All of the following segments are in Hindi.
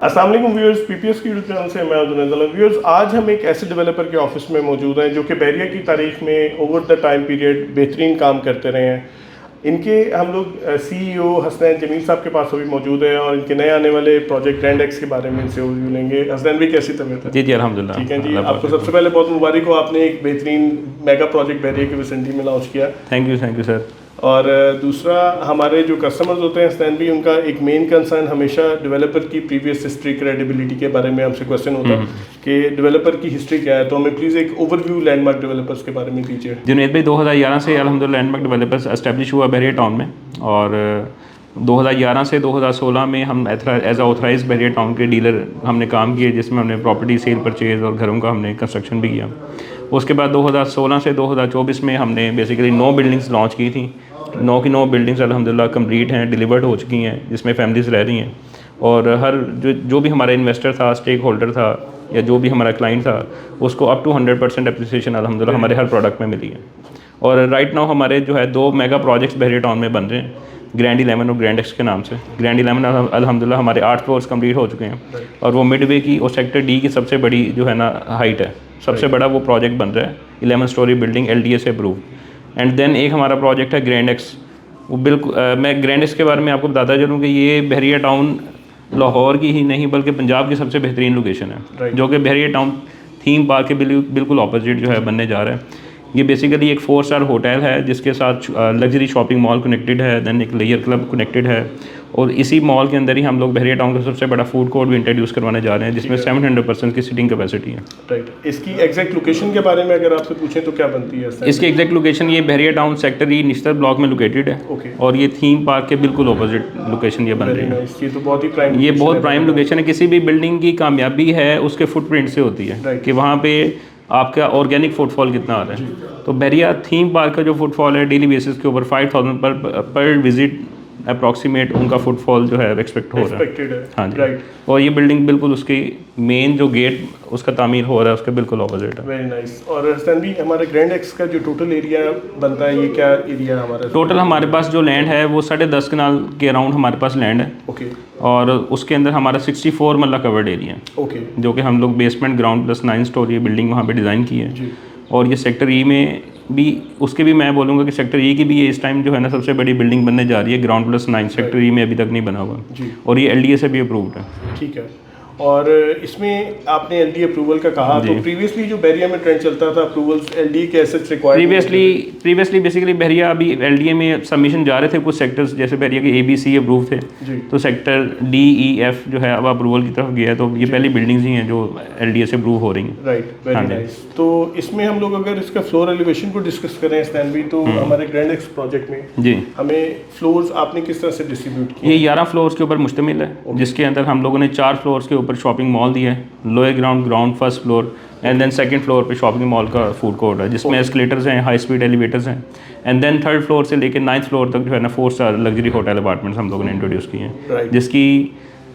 अस्सलाम वालेकुम व्यूअर्स, पीपीएस की यूट्यूब चैनल से मैं व्यूअर्स, आज हम एक ऐसे डेवलपर के ऑफिस में मौजूद हैं जो कि बहरिया की तारीख में ओवर द टाइम पीरियड बेहतरीन काम करते रहे हैं। इनके हम लोग सीईओ हसनैन जमील साहब के पास अभी मौजूद हैं और इनके नए आने वाले प्रोजेक्ट ग्रैंड एक्स के बारे में इनसे ओवरव्यू लेंगे। हसनैन भाई, कैसी तबीयत है? जी अल्हम्दुलिल्लाह। ठीक है जी, आपको सबसे पहले बहुत मुबारक हो, आपने एक बेहतरीन मेगा प्रोजेक्ट बहरिया की विसिनिटी में लॉन्च किया। Thank you sir. और दूसरा, हमारे जो कस्टमर्स होते हैं हसनैन भी, उनका एक मेन कंसर्न हमेशा डेवलपर की प्रीवियस हिस्ट्री, क्रेडिबिलिटी के बारे में हमसे क्वेश्चन होता है कि डेवलपर की हिस्ट्री क्या है। तो हमें प्लीज़ एक ओवरव्यू लैंडमार्क डेवलपर्स के बारे में दीजिए। जुनैद भाई, 2011 से अल्हम्दुलिल्लाह लैंडमार्क डेवलपर्स एस्टेब्लिश हुआ बहरिया टाउन में, और 2011 से 2016 में हम एज ऑथराइज बहरिया टाउन के डीलर हमने काम किए, जिसमें हमने प्रॉपर्टी सेल परचेज़ और घरों का हमने कंस्ट्रक्शन भी किया। उसके बाद 2016 से 2024 में हमने बेसिकली 9 बिल्डिंग्स लॉन्च की थी। 9 की 9 बिल्डिंग्स अल्हम्दुलिल्लाह कंप्लीट हैं, डिलीवर्ड हो चुकी हैं, जिसमें फैमिलीज़ रह रही हैं। और हर जो भी हमारा इन्वेस्टर था, स्टेक होल्डर था, या जो भी हमारा क्लाइंट था, उसको अप टू 100% एप्रिसिएशन अल्हम्दुलिल्लाह हमारे हर प्रोडक्ट में मिली है। और राइट नाउ हमारे जो है 2 मेगा प्रोजेक्ट्स बहरिया टाउन में बन रहे हैं, ग्रैंड 11 और ग्रैंड एक्स के नाम से। ग्रैंड 11 अल्हम्दुलिल्लाह हमारे 8 फ्लोर्स कंप्लीट हो चुके हैं, और वो मिडवे की और सेक्टर डी की सबसे बड़ी जो है ना हाइट है, सबसे बड़ा वो प्रोजेक्ट बन रहा है। 11 स्टोरी बिल्डिंग LDA से अप्रूव। एंड देन एक हमारा प्रोजेक्ट है ग्रैंड एक्स। वो बिल्कुल मैं ग्रैंड एक्स के बारे में आपको बताता चलूँ कि ये बहरिया टाउन लाहौर की ही नहीं बल्कि पंजाब की सबसे बेहतरीन लोकेशन है, जो कि बहरिया टाउन थीम पार्क के बिल्कुल ऑपोजिट जो है बनने जा रहा है। ये बेसिकली एक 4 स्टार होटल है, जिसके साथ लग्जरी शॉपिंग मॉल कनेक्टेड है, देन एक लेयर क्लब कनेक्टेड है, और इसी मॉल के अंदर ही हम लोग बहरिया टाउन का सबसे बड़ा फूड कोर्ट भी इंट्रोड्यूस करवाने जा रहे हैं, जिसमें 700% की सीटिंग कैपेसिटी है। राइट। इसकी एग्जैक्ट लोकेशन के बारे में अगर आपसे पूछें तो क्या बनती है? इसकी एग्जैक्ट लोकेशन ये Bahria town sector E Nishtar block में लोकेटेड है, और ये थीम पार्क के बिल्कुल ऑपोजिट लोकेशन ये बन रही है। ये तो बहुत ही प्राइम, ये बहुत प्राइम लोकेशन है। किसी भी बिल्डिंग की कामयाबी है उसके फुटप्रिंट से होती है कि वहाँ पे आपका ऑर्गेनिक फुटफॉल कितना आ रहा है। तो बहरिया थीम पार्क का जो फुटफॉल है डेली बेसिस के ऊपर 5000 पर विजिट अप्रॉक्सीमेट उनका फुटफॉल जो है एक्सपेक्ट हो रहा है। हाँ जी, राइट। और ये बिल्डिंग बिल्कुल उसकी मेन जो गेट उसका तामीर हो रहा है उसके बिल्कुल ऑपोजिट है। Very nice. और हसन भी, हमारे ग्रैंड एक्स का जो टोटल एरिया बनता है, ये क्या एरिया है हमारा? टोटल हमारे पास जो लैंड है वो 10.5 कनाल के अराउंड हमारे पास लैंड है। ओके। और उसके अंदर हमारा 64 मल्ला कवर्ड एरिया है। ओके। जो कि हम लोग basement ground plus 9 story building वहाँ पे डिज़ाइन की है। और ये सेक्टर ई में भी, उसके भी मैं बोलूँगा कि सेक्टर ई की भी ये इस टाइम जो है ना सबसे बड़ी बिल्डिंग बनने जा रही है, ग्राउंड प्लस 9 सेक्टर ई में अभी तक नहीं बना हुआ, और ये LDA से भी अप्रूव्ड है। ठीक है। और इसमें आपने LDA अप्रूवल का कहा, तो प्रीवियसली जो बहरिया में ट्रेंड चलता था अप्रूवल्स LDA के एसेट्स रिक्वायर्ड, प्रीवियसली बेसिकली बहरिया अभी LDA में सबमिशन जा रहे थे कुछ सेक्टर्स, जैसे बहरिया के ABC अप्रूव थे, तो सेक्टर D E F जो है अब अप्रूवल की तरफ गया है। तो ये पहली बिल्डिंग्स ही हैं जो LDA से अप्रूव हो रही हैं। Right, very nice. तो इसमें हम लोग अगर इसका फ्लोर एलिवेशन को डिस्कस करें स्टैनवी, तो हमारे ग्रैंड एक्स प्रोजेक्ट में जी हमें फ्लोर्स आपने किस तरह से डिस्ट्रीब्यूट किए? ये 11 फ्लोर्स के ऊपर मुश्तमिल है, जिसके अंदर हम लोगों ने 4 फ्लोर्स के ऊपर शॉपिंग मॉल दिया है, lower ground first floor, and then second floor पे शॉपिंग मॉल का फूड कोर्ट है, जिसमें एस्केलेटर्स हैं, हाई स्पीड एलिवेटर्स हैं, एंड देन थर्ड फ्लोर से लेकर 9th फ्लोर तक जो है ना 4 स्टार लग्जरी होटल अपार्टमेंट्स हम लोगों ने इंट्रोड्यूस किए हैं, जिसकी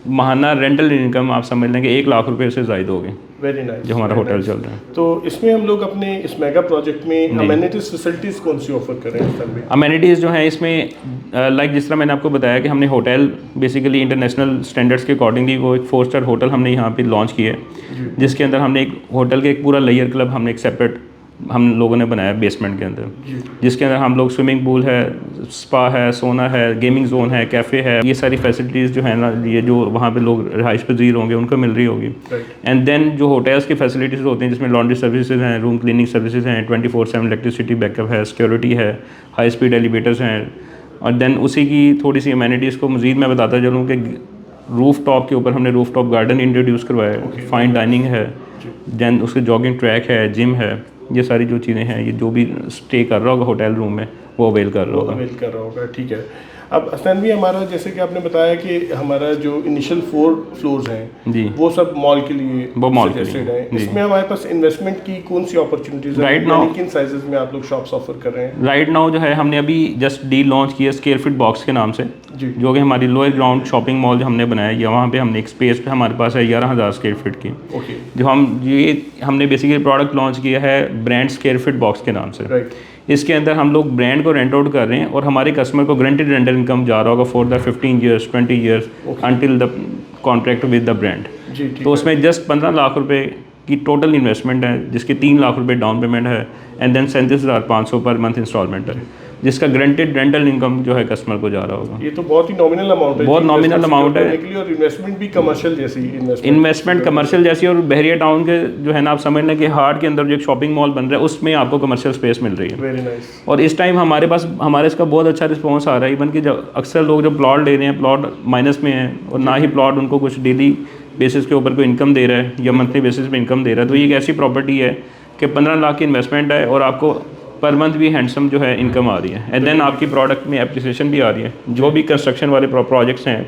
माहाना रेंटल इनकम आप समझ लें कि 1 लाख रुपए से ज़ायद हो गए। Very nice. जो हमारा होटल चल रहा है। तो इसमें हम लोग अपने इस मेगा प्रोजेक्ट में अमेनिटीज फैसिलिटीज़ कौन सी ऑफर कर रहे हैं? अमेनिटीज़ जो हैं इसमें लाइक जिस तरह मैंने आपको बताया कि हमने होटल बेसिकली इंटरनेशनल स्टैंडर्ड्स के अकॉर्डिंगली वो एक 4 स्टार होटल हमने यहाँ पे लॉन्च किया है, जिसके अंदर हमने एक होटल के एक पूरा लेयर क्लब हमने एक सेपरेट हम लोगों ने बनाया बेसमेंट के अंदर, जिसके अंदर हम लोग स्विमिंग पूल है, स्पा है, सोना है, गेमिंग जोन है, कैफ़े है, ये सारी फैसिलिटीज़ जो है ना, ये जो वहाँ पे लोग रिहाइश पजीर होंगे उनको मिल रही होगी। एंड देन जो होटल्स की फैसिलिटीज़ होती हैं, जिसमें लॉन्ड्री सर्विसेज हैं, रूम क्लीनिंग सर्विसेज हैं, 24/7 इलेक्ट्रिसिटी बैकअप है, सिक्योरिटी है, हाई स्पीड एलिवेटर्स हैं, और देन उसी की थोड़ी सी अमेनिटीज़ को मज़ीद मैं बताता चलूँ कि रूफ टॉप के ऊपर हमने रूफ टॉप गार्डन इंट्रोड्यूस करवाया है, फाइन डाइनिंग है, देन उसके जॉगिंग ट्रैक है, जिम है, ये सारी जो चीज़ें हैं, ये जो भी स्टे कर रहा होगा होटल रूम में वो अवेल कर रहा होगा। ठीक है। अब हसन भी, हमारा जैसे कि आपने बताया कि हमारा जो इनिशियल 4 फ्लोर्स हैं जी, वो सब मॉल के लिए सजेस्टेड है। इसमें हमारे पास इन्वेस्टमेंट की कौन सी अपॉर्चुनिटीज राइट नाउ, किन साइजेस में आप लोग शॉप्स ऑफर कर रहे हैं? राइट नाउ जो है हमने अभी जस्ट डील लॉन्च किया स्क्वायर फीट बॉक्स के नाम से, जो कि हमारी लोअर ग्राउंड शॉपिंग मॉल जो हमने बनाया है, वहाँ पे हमने एक स्पेस पे हमारे पास है 11,000 स्क्वायर फीट की, जो हमने बेसिकली प्रोडक्ट लॉन्च किया है ब्रांड स्क्वायर फीट बॉक्स के नाम से। इसके अंदर हम लोग ब्रांड को रेंट आउट कर रहे हैं, और हमारे कस्टमर को गारंटेड रेंटल इनकम जा रहा होगा for the 15 years 20 years until the contract with the brand. जी ठीक तो उसमें जस्ट 15 लाख रुपए की टोटल इन्वेस्टमेंट है, जिसके 3 लाख रुपए डाउन पेमेंट है and then 37,500 per month instalment है, जिसका गारंटेड रेंटल इनकम जो है कस्टमर को जा रहा होगा। ये तो बहुत ही नॉमिनल अमाउंट है, बहुत नॉमिनल अमाउंट है और इन्वेस्टमेंट भी कमर्शियल जैसी इन्वेस्टमेंट कमर्शियल जैसी। और बहरिया टाउन के जो है ना, आप समझ लें कि हार्ट के अंदर जो एक शॉपिंग मॉल बन रहा है उसमें आपको कमर्शियल स्पेस मिल रही है। Very nice. और इस टाइम हमारे पास हमारे इसका बहुत अच्छा रिस्पॉन्स आ रहा है। इवन कि जब अक्सर लोग जब प्लॉट ले रहे हैं, प्लॉट माइनस में है और ना ही प्लॉट उनको कुछ डेली बेसिस के ऊपर कोई इनकम दे रहा है या मंथली बेसिस पे इनकम दे रहा है, तो ये एक ऐसी प्रॉपर्टी है कि 15 लाख की इन्वेस्टमेंट है और आपको पर मंथ भी हैंडसम जो है इनकम आ रही है एंड देन आपकी प्रोडक्ट में एप्रिसिएशन भी आ रही है। जो भी कंस्ट्रक्शन वाले प्रोजेक्ट्स हैं,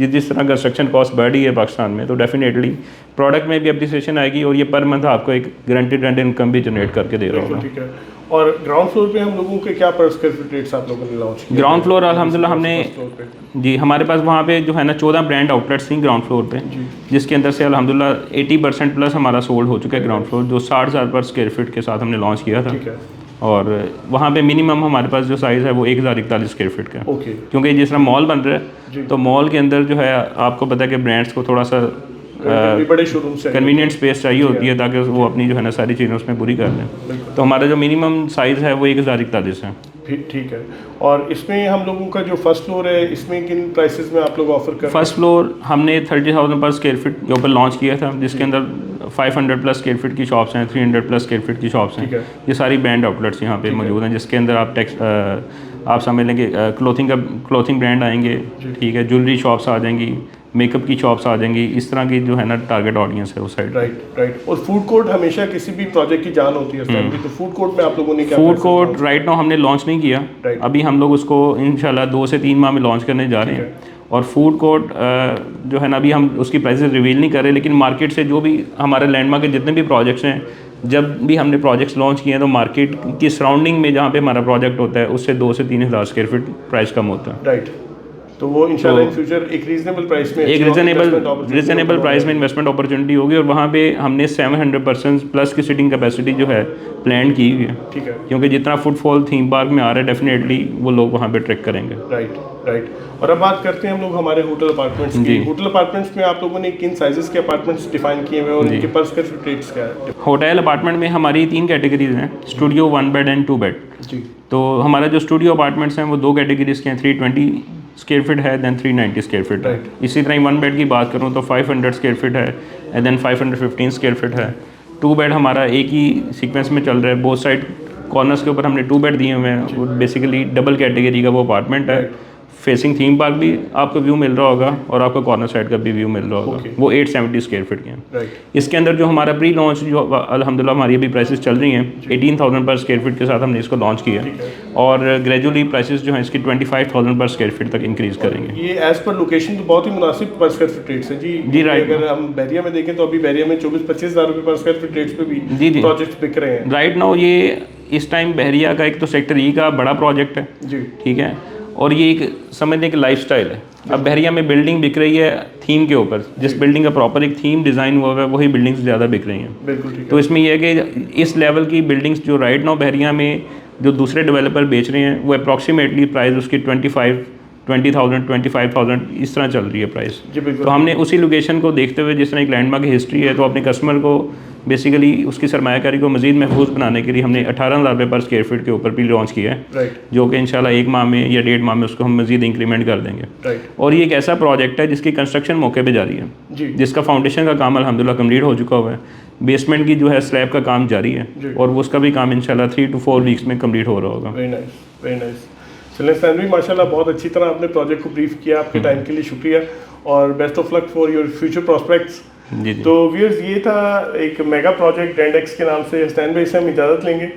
जिस तरह कंस्ट्रक्शन कॉस्ट बढ़ रही है पाकिस्तान में, तो डेफिनेटली प्रोडक्ट में भी एप्रिसिएशन आएगी और ये पर मंथ आपको एक गारंटेड रेंट इनकम भी जनरेट करके दे रहा होगा। ठीक है। और ग्राउंड फ्लोर पे हम लोगों के क्या पर स्क्वायर फीट रेट्स आप लोगों ने लॉन्च किए? ग्राउंड फ्लोर अल्हम्दुलिल्लाह हमने जी, हमारे पास वहाँ पे जो है ना 14 ब्रांड आउटलेट्स थी ग्राउंड फ्लोर पे, जिसके अंदर से अल्हम्दुलिल्लाह 80% प्लस हमारा सोल्ड हो चुका है ग्राउंड फ्लोर, जो 60,000 पर स्क्वायर फीट के साथ हमने लॉन्च किया था। ठीक है। और वहाँ पे मिनिमम हमारे पास जो साइज़ है वो 1041 स्क्वायर फीट का है। ओके। क्योंकि जिस तरह मॉल बन रहा है तो मॉल के अंदर जो है आपको पता है कि ब्रांड्स को थोड़ा सा बड़े शोरूम से कन्वीनियंट स्पेस चाहिए होती है ताकि वो अपनी जो है ना सारी चीज़ें उसमें पूरी कर लें। तो हमारा जो मिनिमम साइज़ है वो 1041 है। ठीक है। और इसमें हम लोगों का जो फर्स्ट फ्लोर है, इसमें किन प्राइसेस में आप लोग ऑफर कर? फर्स्ट फ्लोर हमने 30,000 पर स्क्वायर फीट के ऊपर लॉन्च किया था, जिसके अंदर 500 प्लस स्क्वायर फीट की शॉप्स हैं, 300 प्लस स्क्वायर फीट की शॉप्स हैं। ये सारी ब्रांड आउटलेट्स यहाँ पे मौजूद हैं, जिसके अंदर आप समझ लेंगे क्लोथिंग ब्रांड आएंगे, ठीक है, ज्वेलरी शॉप्स आ जाएंगी, मेकअप की शॉप्स आ जाएंगी, इस तरह की जो है ना टारगेट ऑडियंस है उस साइड। राइट। और फूड कोर्ट हमेशा किसी भी प्रोजेक्ट की जान होती है, तो फूड कोर्ट में आप लोगों ने क्या? फूड कोर्ट राइट नाउ हमने लॉन्च नहीं किया, अभी हम लोग उसको इंशाल्लाह 2 से 3 माह में लॉन्च करने जा रहे हैं। और फूड कोर्ट जो है ना, अभी हम उसकी प्राइसेस रिवील नहीं कर रहे, लेकिन मार्केट से जो भी हमारे लैंडमार्क के जितने भी प्रोजेक्ट्स हैं, जब भी हमने प्रोजेक्ट्स लॉन्च किए हैं तो मार्केट की सराउंडिंग में जहाँ पे हमारा प्रोजेक्ट होता है उससे 2 से 3 हज़ार स्क्वायर फीट प्राइस कम होता है। राइट। तो वो इंशाल्लाह इन फ्यूचर एक रीजनेबल प्राइस में, एक रीजनेबल प्राइस में इन्वेस्टमेंट अपॉर्चुनिटी होगी। और वहाँ पे हमने 700% प्लस की सीटिंग कैपेसिटी जो है प्लान की हुई है। ठीक है। क्योंकि जितना फुटफॉल थीम पार्क में आ रहा है, डेफिनेटली वो लोग वहाँ पे ट्रैक करेंगे। राइट। और अब बात करते हैं हम लोग हमारे होटल अपार्टमेंट्स की। होटल अपार्टमेंट्स में आप लोगों ने किन साइजेस के अपार्टमेंट्स डिफाइन किए हुए हैं और इनके पर स्क्वायर फीट रेट्स क्या है? होटल अपार्टमेंट में हमारी 3 कैटेगरीज हैं, स्टूडियो, 1 बेड एंड 2 बेड। जी। तो हमारा जो स्टूडियो अपार्टमेंट्स हैं वो 2 कैटेगरीज के हैं, 320 स्क्वायर फीट है, देन 390 स्क्वायर फीट है। इसी तरह 1 बेड की बात करूँ तो 500 स्क्वायर फीट है एंड देन 515 स्क्वायर फीट है। 2 बेड हमारा एक ही सीक्वेंस में चल रहा है, बोथ साइड कॉर्नर्स के ऊपर हमने 2 बेड दिए हुए हैं। वो बेसिकली डबल कैटेगरी का वो अपार्टमेंट है, फेसिंग थीम पार्क भी आपको व्यू मिल रहा होगा और आपको कॉर्नर साइड का भी व्यू मिल रहा होगा। वो 870 स्क्वायर फीट के हैं। इसके अंदर जो हमारा प्री लॉन्च जो अल्हम्दुलिल्लाह हमारी अभी प्राइसेस चल रही हैं 18,000 पर स्क्वायर फीट के साथ हमने इसको लॉन्च किया और ग्रेजुअली प्राइसेस जो हैं इसकी 25,000 पर स्क्वायर फीट तक इंक्रीज करेंगे। ये एज पर लोकेशन तो बहुत ही मुनासिब पर स्क्वायर फीट रेट्स है जी। राइट। अगर हम बहरिया में देखें तो अभी बहरिया में 24-25 हज़ार रुपये पर स्क्वायर फीट रेट्स पे भी प्रोजेक्ट्स बिक रहे हैं राइट नाउ। ये इस टाइम बहरिया का एक तो सेक्टर ई का बड़ा प्रोजेक्ट है जी, ठीक है, और ये एक समझने की लाइफस्टाइल है। अब बहरिया में बिल्डिंग बिक रही है थीम के ऊपर, जिस बिल्डिंग का प्रॉपर एक थीम डिज़ाइन हुआ है वही बिल्डिंग्स ज़्यादा बिक रही हैं। बिल्कुल ठीक है। तो इसमें यह है कि इस लेवल की बिल्डिंग्स जो राइट नाउ बहरिया में जो दूसरे डेवलपर बेच रहे हैं वो अप्रॉक्सीमेटली प्राइस उसकी 20,000 25,000 इस तरह चल रही है प्राइस। तो हमने उसी लोकेशन को देखते हुए, जिस तरह एक लैंडमार्क की हिस्ट्री है, तो अपने कस्टमर को बेसिकली उसकी सरमायाकारी को मज़ीद महफूज बनाने के लिए हमने 18,000 रुपये पर स्क्वायर फीट के ऊपर भी लॉन्च किया है, जो कि इंशाल्लाह 1 माह में या 1.5 माह में उसको हम मज़ीद इंक्रीमेंट कर देंगे। और ये एक ऐसा प्रोजेक्ट है जिसकी कंस्ट्रक्शन मौके पे जारी है, जिसका फाउंडेशन का काम अल्हम्दुलिल्लाह कंप्लीट हो चुका हुआ है, बेसमेंट की जो है स्लैब का काम जारी है और उसका भी काम इंशाल्लाह 3 to 4 वीक्स में कंप्लीट हो रहा होगा। Very nice. चलें सैनवी, माशाल्लाह बहुत अच्छी तरह आपने प्रोजेक्ट को ब्रीफ किया, आपके टाइम के लिए शुक्रिया और best of luck for your future prospects. जी। तो व्यूअर्स, ये था एक मेगा प्रोजेक्ट ग्रैंडेक्स के नाम से। हसनैन भाई से हम इजाज़त लेंगे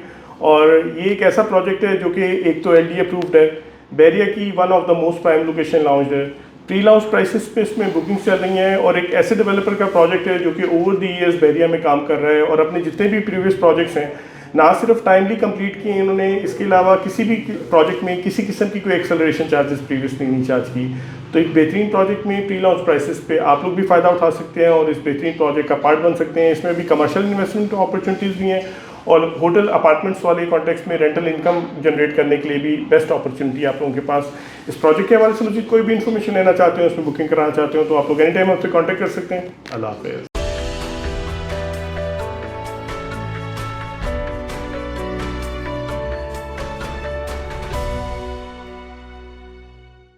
और ये एक ऐसा प्रोजेक्ट है जो कि एक तो LD अप्रूव्ड है, बहरिया की one of the most prime location launch है, प्री लॉन्च प्राइसेस पे इसमें बुकिंग चल रही हैं और एक ऐसे डेवलपर का प्रोजेक्ट है जो कि ओवर द ईयर्स बहरिया में काम कर रहा है और अपने जितने भी प्रीवियस प्रोजेक्ट्स हैं ना सिर्फ टाइमली कंप्लीट किए इन्होंने, इसके अलावा किसी भी प्रोजेक्ट में किसी किस्म की कोई एक्सेलरेशन चार्जेस प्रीवियसली नहीं चार्ज की। तो एक बेहतरीन प्रोजेक्ट में प्री लॉन्च प्राइसेस पे आप लोग भी फ़ायदा उठा सकते हैं और इस बेहतरीन प्रोजेक्ट का पार्ट बन सकते हैं। इसमें भी कमर्शियल इन्वेस्टमेंट अपॉर्चुनिटीज़ भी हैं और होटल अपार्टमेंट्स वाले कॉन्टेक्स्ट में रेंटल इनकम जनरेट करने के लिए भी बेस्ट अपॉर्चुनिटी आप लोगों के पास। इस प्रोजेक्ट के हवाले से मुझे कोई भी इन्फॉर्मेशन लेना चाहते हो, उसमें बुकिंग कराना चाहते हो, तो आप लोग एनी टाइम आपसे कॉन्टैक्ट कर सकते हैं। अल्लाह हाफ़िज़।